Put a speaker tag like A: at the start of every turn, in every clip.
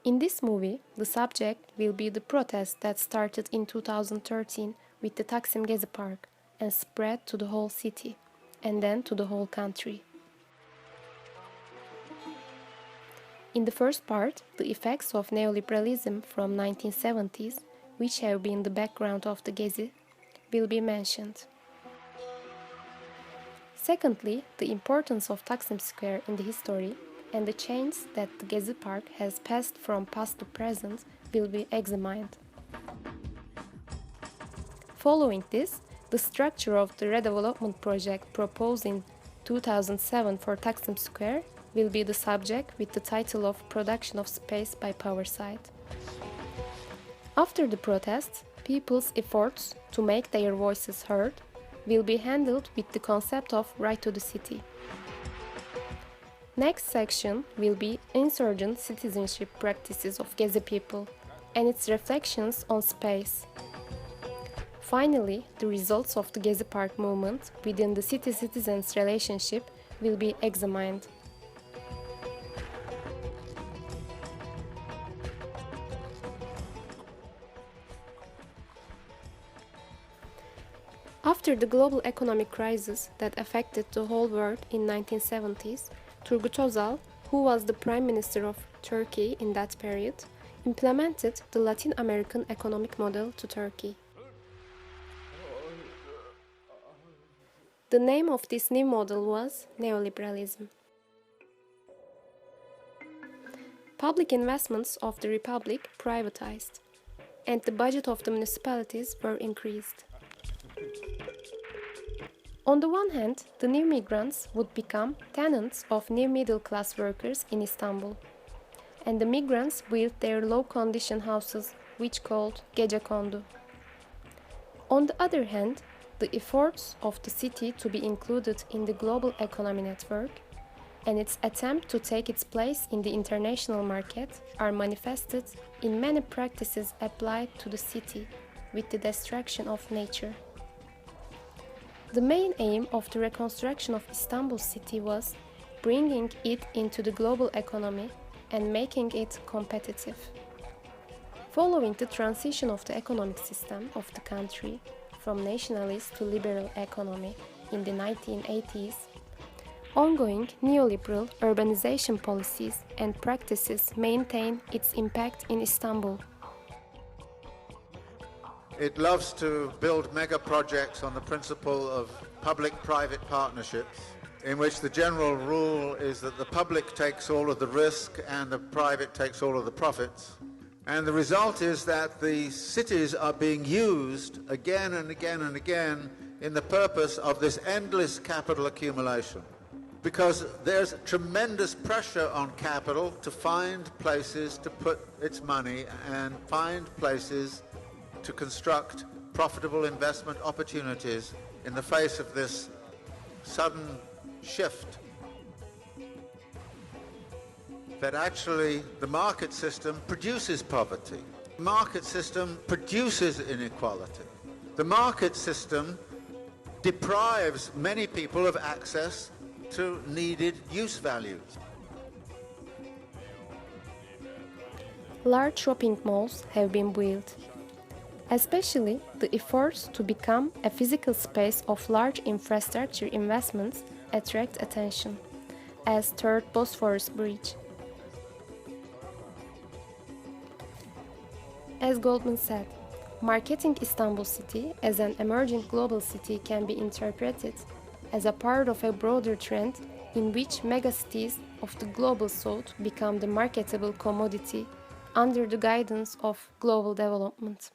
A: In this movie, the subject will be the protest that started in 2013 with the Taksim Gezi Park and spread to the whole city, and then to the whole country. In the first part, the effects of neoliberalism from 1970s, which have been the background of the Gezi, will be mentioned. Secondly, the importance of Taksim Square in the history and the change that the Gezi Park has passed from past to present will be examined. Following this, the structure of the redevelopment project proposed in 2007 for Taksim Square will be the subject with the title of Production of Space by Power Side. After the protests, people's efforts to make their voices heard will be handled with the concept of right to the city. Next section will be insurgent citizenship practices of Gezi people and its reflections on space. Finally, the results of the Gezi Park movement within the city-citizens relationship will be examined. After the global economic crisis that affected the whole world in 1970s, Turgut Özal, who was the Prime Minister of Turkey in that period, implemented the Latin American economic model to Turkey. The name of this new model was neoliberalism. Public investments of the Republic privatized, and the budget of the municipalities were increased. On the one hand, the new migrants would become tenants of new middle-class workers in Istanbul, and the migrants built their low-condition houses, which called gecekondu. On the other hand, the efforts of the city to be included in the global economy network and its attempt to take its place in the international market are manifested in many practices applied to the city with the destruction of nature. The main aim of the reconstruction of Istanbul city was bringing it into the global economy and making it competitive. Following the transition of the economic system of the country from nationalist to liberal economy in the 1980s, ongoing neoliberal urbanization policies and practices maintain its impact in Istanbul.
B: It loves to build mega projects on the principle of public-private partnerships, in which the general rule is that the public takes all of the risk and the private takes all of the profits. And the result is that the cities are being used again and again and again in the purpose of this endless capital accumulation. Because there's tremendous pressure on capital to find places to put its money and find places to construct profitable investment opportunities in the face of this sudden shift that actually the market system produces poverty. The market system produces inequality. The market system deprives many people of access to needed use values.
A: Large shopping malls have been built. Especially the efforts to become a physical space of large infrastructure investments attract attention, as Third Bosphorus Bridge. As Goldman said, marketing Istanbul city as an emerging global city can be interpreted as a part of a broader trend in which megacities of the global south become the marketable commodity under the guidance of global development.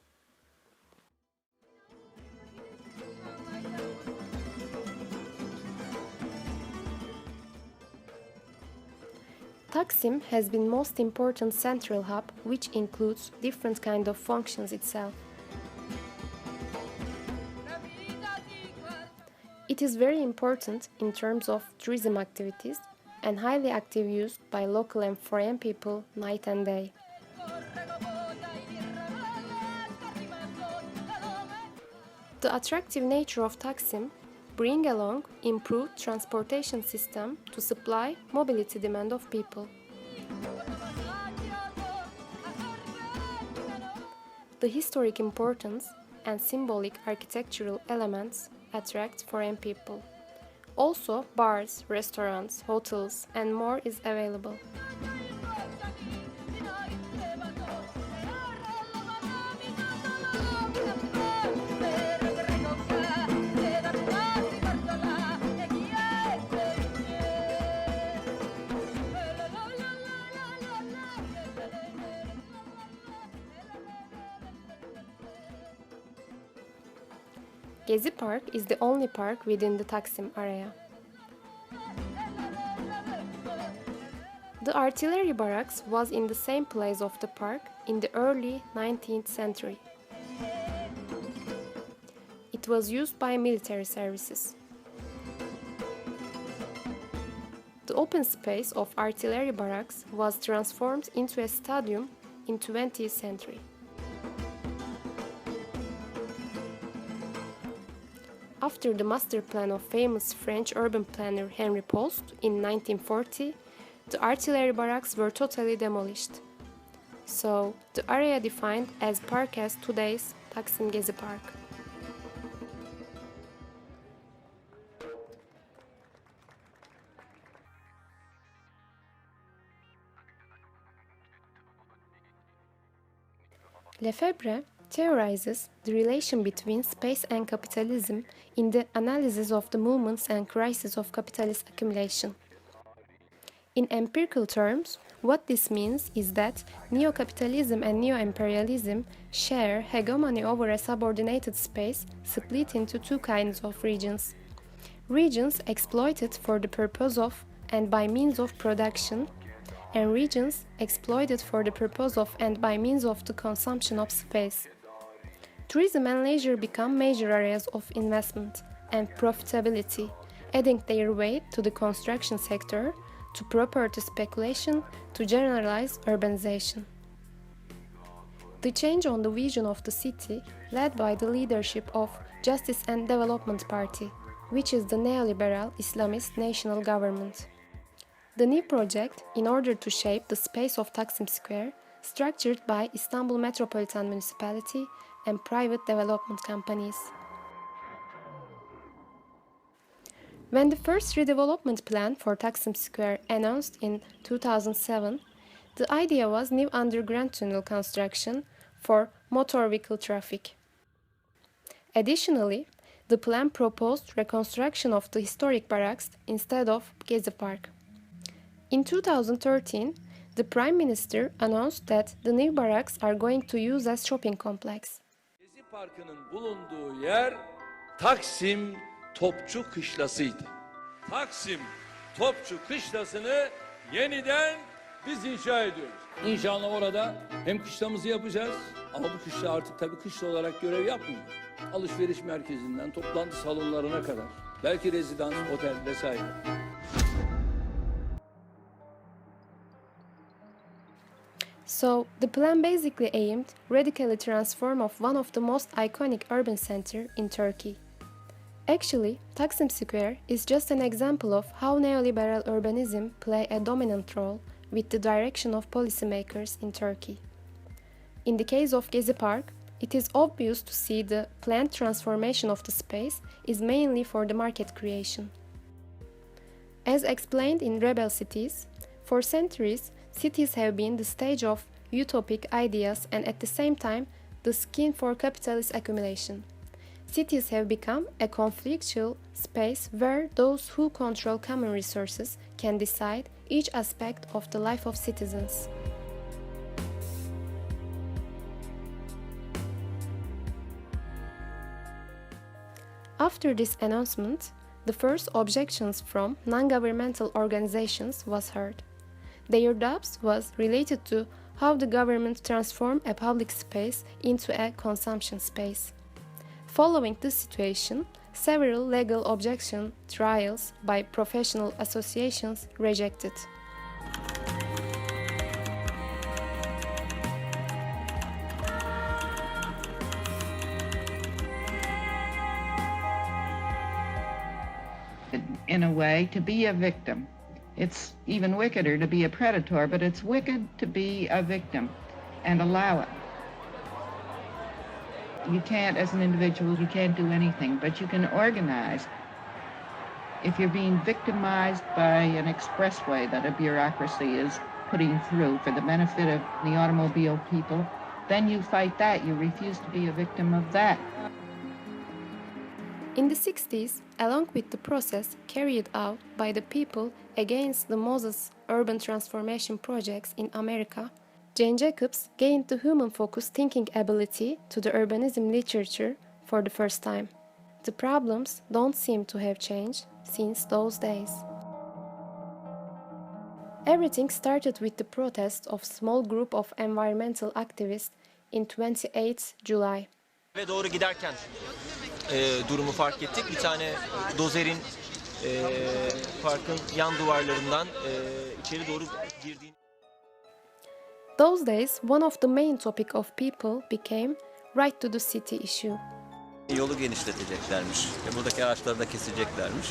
A: Taksim has been most important central hub which includes different kind of functions itself. It is very important in terms of tourism activities and highly active used by local and foreign people night and day. The attractive nature of Taksim bring along improved transportation system to supply mobility demand of people. The historic importance and symbolic architectural elements attract foreign people. Also, bars, restaurants, hotels, and more is available. Gezi Park is the only park within the Taksim area. The artillery barracks was in the same place of the park in the early 19th century. It was used by military services. The open space of artillery barracks was transformed into a stadium in 20th century. After the master plan of famous French urban planner Henri Post in 1940, the artillery barracks were totally demolished. So, the area defined as park as today's Taksim Gezi Park. Lefebvre theorizes the relation between space and capitalism in the analysis of the movements and crises of capitalist accumulation. In empirical terms, what this means is that neo-capitalism and neo-imperialism share hegemony over a subordinated space split into two kinds of regions. Regions exploited for the purpose of and by means of production, and regions exploited for the purpose of and by means of the consumption of space. Tourism and leisure become major areas of investment and profitability, adding their weight to the construction sector, to property speculation, to generalized urbanization. The change on the vision of the city led by the leadership of Justice and Development Party, which is the neoliberal Islamist national government. The new project, in order to shape the space of Taksim Square, structured by Istanbul Metropolitan Municipality and private development companies. When the first redevelopment plan for Taksim Square announced in 2007, the idea was new underground tunnel construction for motor vehicle traffic. Additionally, the plan proposed reconstruction of the historic barracks instead of Gezi Park. In 2013, the Prime Minister announced that the new barracks are going to use as shopping complex.
C: Gezi Parkı'nın bulunduğu yer Taksim Topçu Kışlası'ydı. Taksim Topçu Kışlası'nı yeniden biz inşa ediyoruz. İnşallah orada hem kışlamızı yapacağız ama bu kışla artık tabii kışla olarak görev yapmıyor. Alışveriş merkezinden toplantı salonlarına kadar. Belki rezidans, otel vesaire.
A: So, the plan basically aimed radically transform of one of the most iconic urban center in Turkey. Actually, Taksim Square is just an example of how neoliberal urbanism play a dominant role with the direction of policymakers in Turkey. In the case of Gezi Park, it is obvious to see the planned transformation of the space is mainly for the market creation. As explained in Rebel Cities, for centuries, cities have been the stage of utopic ideas and at the same time the skin for capitalist accumulation. Cities have become a conflictual space where those who control common resources can decide each aspect of the life of citizens. After this announcement, the first objections from non-governmental organizations was heard. Their doubts was related to how the government transformed a public space into a consumption space. Following this situation, several legal objection trials by professional associations rejected.
D: In a way, to be a victim. It's even wickeder to be a predator, but it's wicked to be a victim and allow it. You can't, as an individual, you can't do anything, but you can organize. If you're being victimized by an expressway that a bureaucracy is putting through for the benefit of the automobile people, then you fight that. You refuse to be a victim of that.
A: In the 60s, along with the process carried out by the people against the Moses urban transformation projects in America, Jane Jacobs gained the human-focused thinking ability to the urbanism literature for the first time. The problems don't seem to have changed since those days. Everything started with the protest of a small group of environmental activists in 28 July.
E: Ve doğru giderken durumu fark ettik. Bir tane dozerin parkın yan duvarlarından içeri doğru girdiğini.
A: Those days, one of the main topic of people became right to the city issue.
E: Yolu genişleteceklermiş ve buradaki ağaçları da keseceklermiş.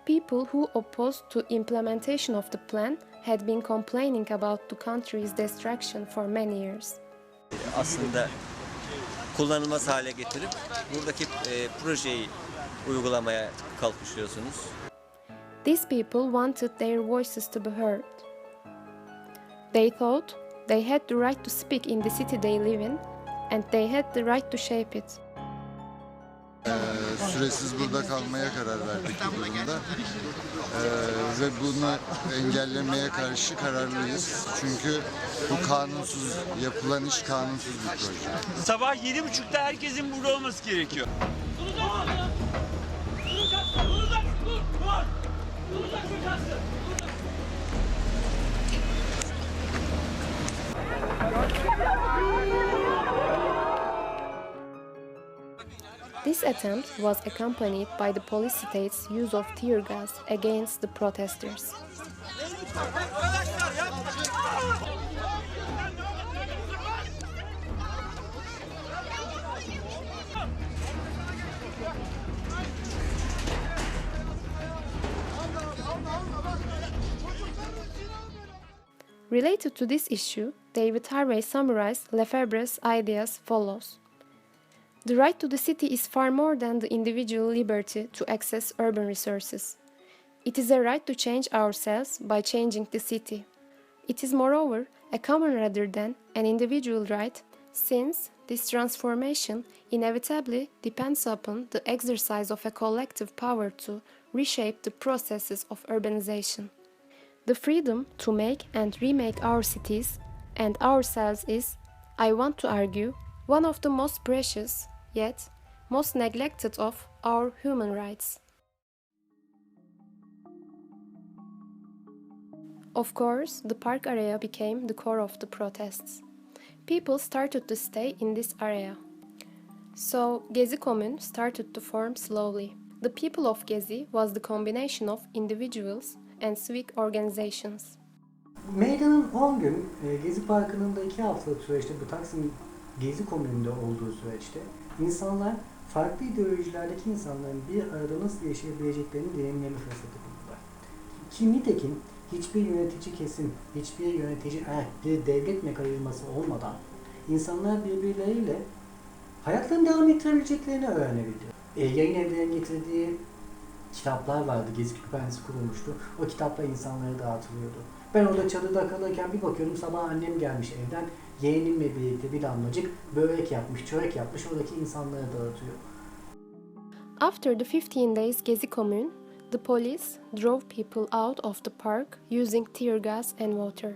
A: People who opposed to implementation of the plan had been complaining about the country's destruction for many years.
E: Aslında kullanılmaz hale getirip buradaki projeyi uygulamaya kalkışıyorsunuz.
A: These people wanted their voices to be heard. They thought they had the right to speak in the city they live in, and they had the right to shape it.
F: Süresiz burada kalmaya karar verdik bu durumda. Ve bunu engellemeye karşı kararlıyız. Çünkü bu kanunsuz, yapılan iş kanunsuz bir proje.
G: Sabah 7.30'da herkesin burada olması gerekiyor.
A: This attempt was accompanied by the police state's use of tear gas against the protesters. Related to this issue, David Harvey summarized Lefebvre's ideas follows. The right to the city is far more than the individual liberty to access urban resources. It is a right to change ourselves by changing the city. It is moreover a common rather than an individual right, since this transformation inevitably depends upon the exercise of a collective power to reshape the processes of urbanization. The freedom to make and remake our cities and ourselves is, I want to argue, one of the most precious, yet most neglected of our human rights. Of course, the park area became the core of the protests. People started to stay in this area. So, Gezi Commune started to form slowly. The people of Gezi was the combination of individuals and civic organizations.
H: Meydanın 10 gün, Gezi Parkı'nın da 2 haftalık süreçte bu Taksim Gezi Komünü'nde olduğu süreçte insanlar farklı ideolojilerdeki insanların bir arada nasıl yaşayabileceklerini deneyimleme fırsatı buldular. Ki nitekim hiçbir yönetici kesim, hiçbir yönetici bir devlet mekanizması olmadan insanlar birbirleriyle hayatlarını devam ettirebileceklerini öğrenebildi. Yayın evlerinin getirdiği kitaplar vardı. Gezi Kütüphanesi kurulmuştu. O kitaplar insanlara dağıtılıyordu. Ben orada çadırda kalırken bir bakıyorum sabah annem gelmiş evden. Yeğenimle birlikte bir damlacık börek yapmış, çörek yapmış. Oradaki insanlara dağıtıyor.
A: After the 15 days Gezi Commune, the police drove people out of the park using tear gas and water.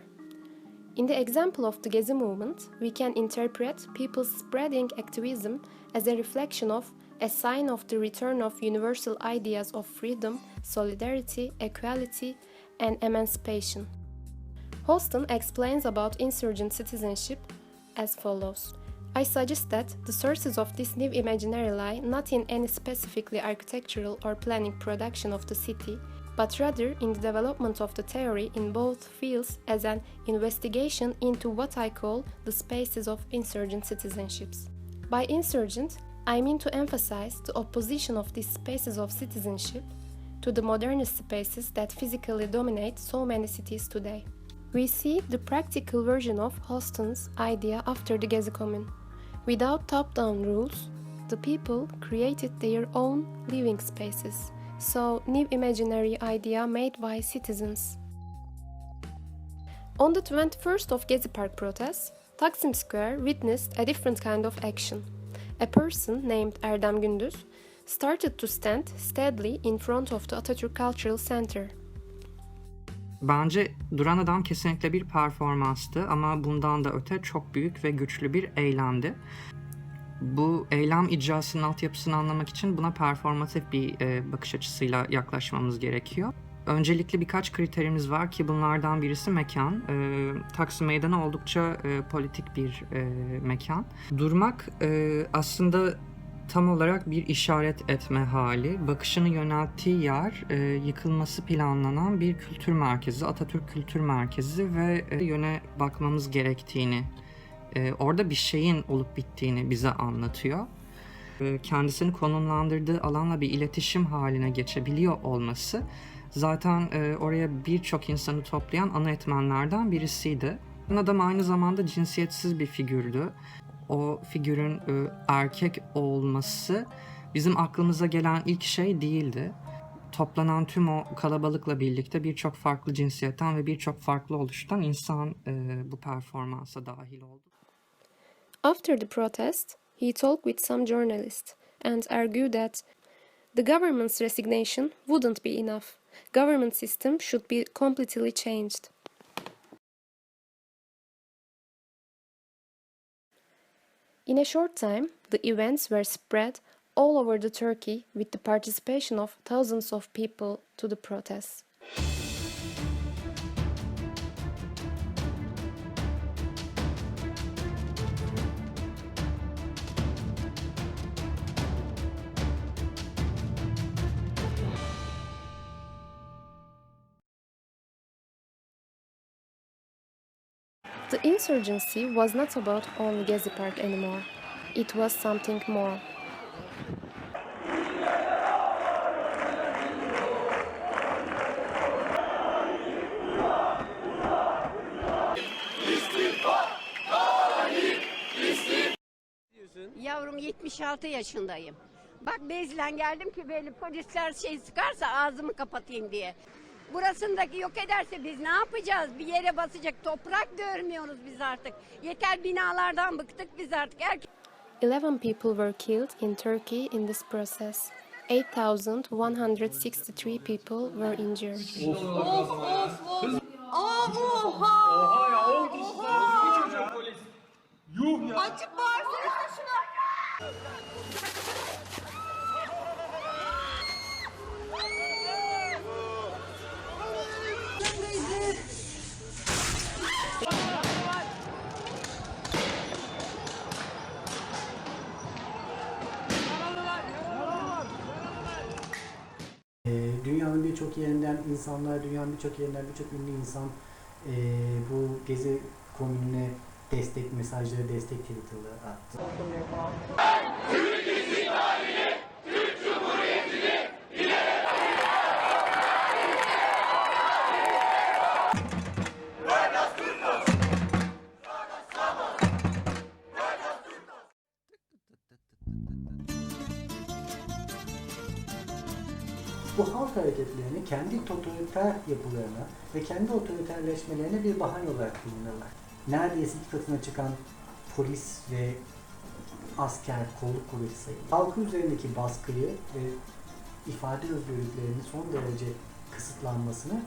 A: In the example of the Gezi movement, we can interpret people's spreading activism as a reflection of a sign of the return of universal ideas of freedom, solidarity, equality, and emancipation. Holston explains about insurgent citizenship as follows. I suggest that the sources of this new imaginary lie not in any specifically architectural or planning production of the city, but rather in the development of the theory in both fields as an investigation into what I call the spaces of insurgent citizenships. By insurgent, I mean to emphasize the opposition of these spaces of citizenship to the modernist spaces that physically dominate so many cities today. We see the practical version of Holston's idea after the Gezi Commune. Without top-down rules, the people created their own living spaces, so new imaginary idea made by citizens. On the 21st of Gezi Park protests, Taksim Square witnessed a different kind of action. A person named Erdem Gündüz started to stand steadily in front of the Atatürk Cultural Center.
I: Bence Duran Adam kesinlikle bir performanstı ama bundan da öte çok büyük ve güçlü bir eylemdi. Bu eylem icrasının altyapısını anlamak için buna performatif bir bakış açısıyla yaklaşmamız gerekiyor. Öncelikli birkaç kriterimiz var ki bunlardan birisi mekan. Taksim Meydanı oldukça politik bir mekan. Durmak aslında tam olarak bir işaret etme hali. Bakışını yönelttiği yer yıkılması planlanan bir kültür merkezi, Atatürk Kültür Merkezi ve yöne bakmamız gerektiğini, orada bir şeyin olup bittiğini bize anlatıyor. Kendisini konumlandırdığı alanla bir iletişim haline geçebiliyor olması zaten oraya birçok insanı toplayan ana etmenlerden birisiydi. Adam aynı zamanda cinsiyetsiz bir figürdü. O figürün erkek olması bizim aklımıza gelen ilk şey değildi. Toplanan tüm o kalabalıkla birlikte birçok farklı cinsiyetten ve birçok farklı oluştan insan bu performansa dahil oldu.
A: After the protest, he talked with some journalists and argued that the government's resignation wouldn't be enough. Government system should be completely changed. In a short time, the events were spread all over the Turkey with the participation of thousands of people to the protests. The insurgency was not about only Gezi Park anymore. It was something more.
J: Yavrum 76 yaşındayım. Bak bezlen geldim ki böyle polisler sıkarsa ağzımı kapatayım diye. Burasındaki yok ederse biz ne yapacağız? Bir yere basacak toprak görmüyoruz biz artık. Yeter binalardan bıktık biz artık.
A: 11 people were killed in Turkey in this process. 8,163 people were injured.
J: Açık bağırsana şuna.
H: Dünyanın birçok yerinden insanlar, dünyanın birçok yerinden birçok ünlü insan bu Gezi komününe destek mesajları, destek Twitter'ları attı. Bu halk hareketlerini kendi totaliter yapılarına ve kendi otoriterleşmelerine bir bahane olarak kullanırlar. Neredeyse iki katına çıkan polis ve asker, kolluk kuvveti sayılır. Halkın üzerindeki baskıyı ve ifade özgürlüklerinin son derece kısıtlanmasını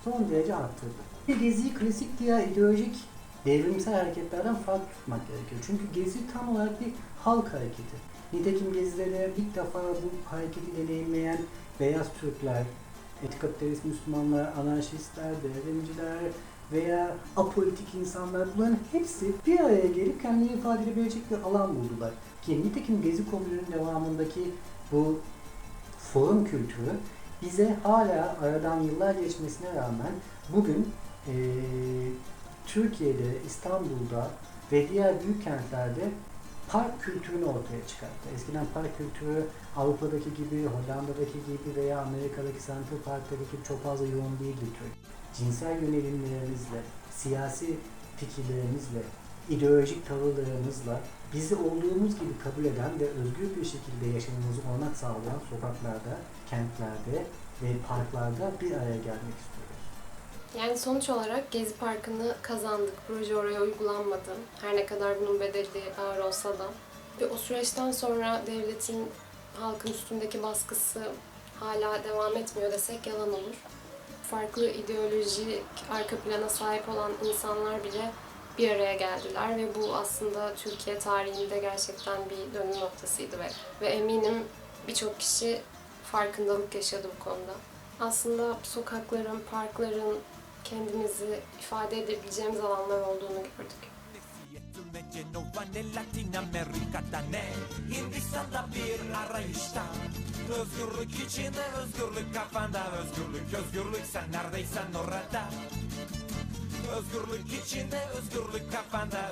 H: son derece arttırdı. Gezi'yi klasik diğer ideolojik devrimsel hareketlerden farklı tutmak gerekiyor. Çünkü Gezi tam olarak bir halk hareketi. Nitekim Gezi'de ilk defa bu hareketi deneyimleyen beyaz Türkler, etikapitalist Müslümanlar, anarşistler, devrimciler veya apolitik insanlar, bunların hepsi bir araya gelip kendilerini ifade edebilecek bir alan buldular. Ki nitekim Gezi Komünü'nün devamındaki bu forum kültürü bize hala aradan yıllar geçmesine rağmen bugün Türkiye'de, İstanbul'da ve diğer büyük kentlerde park kültürünü ortaya çıkarttı. Eskiden park kültürü Avrupa'daki gibi, Hollanda'daki gibi veya Amerika'daki Central Park'taki gibi çok fazla yoğun değildi. Cinsel yönelimlerimizle, siyasi fikirlerimizle ideolojik tavırlarınızla bizi olduğumuz gibi kabul eden ve özgür bir şekilde yaşamamızı olanak sağlayan sokaklarda, kentlerde ve parklarda bir araya gelmek istiyoruz.
A: Yani sonuç olarak Gezi Parkı'nı kazandık. Proje oraya uygulanmadı. Her ne kadar bunun bedeli ağır olsa da. Ve o süreçten sonra devletin halkın üstündeki baskısı hala devam etmiyor desek yalan olur. Farklı ideolojik arka plana sahip olan insanlar bile bir araya geldiler ve bu aslında Türkiye tarihinde gerçekten bir dönüm noktasıydı ve eminim birçok kişi farkındalık yaşadı bu konuda. Aslında sokakların, parkların kendimizi ifade edebileceğimiz alanlar olduğunu gördük.
K: Hindistan'da bir arayışta. Özgürlük içinde, özgürlük kafanda. Özgürlük sen neredeysen orada. Özgürlük içinde, özgürlük kafanda.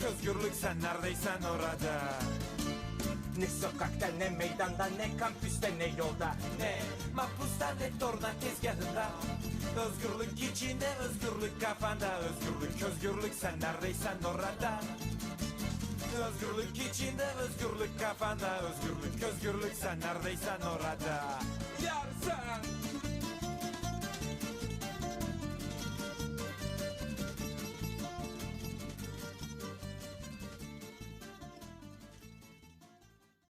K: Özgürlük sen neredeysen orada. Ne sokakta, ne meydanda, ne kampüste, ne yolda, ne mahpusta, ne torna tezgahında. Özgürlük içinde, özgürlük kafanda. Özgürlük sen neredeysen orada. Özgürlük içinde, özgürlük kafanda. Özgürlük sen neredeysen orada. Yar sen.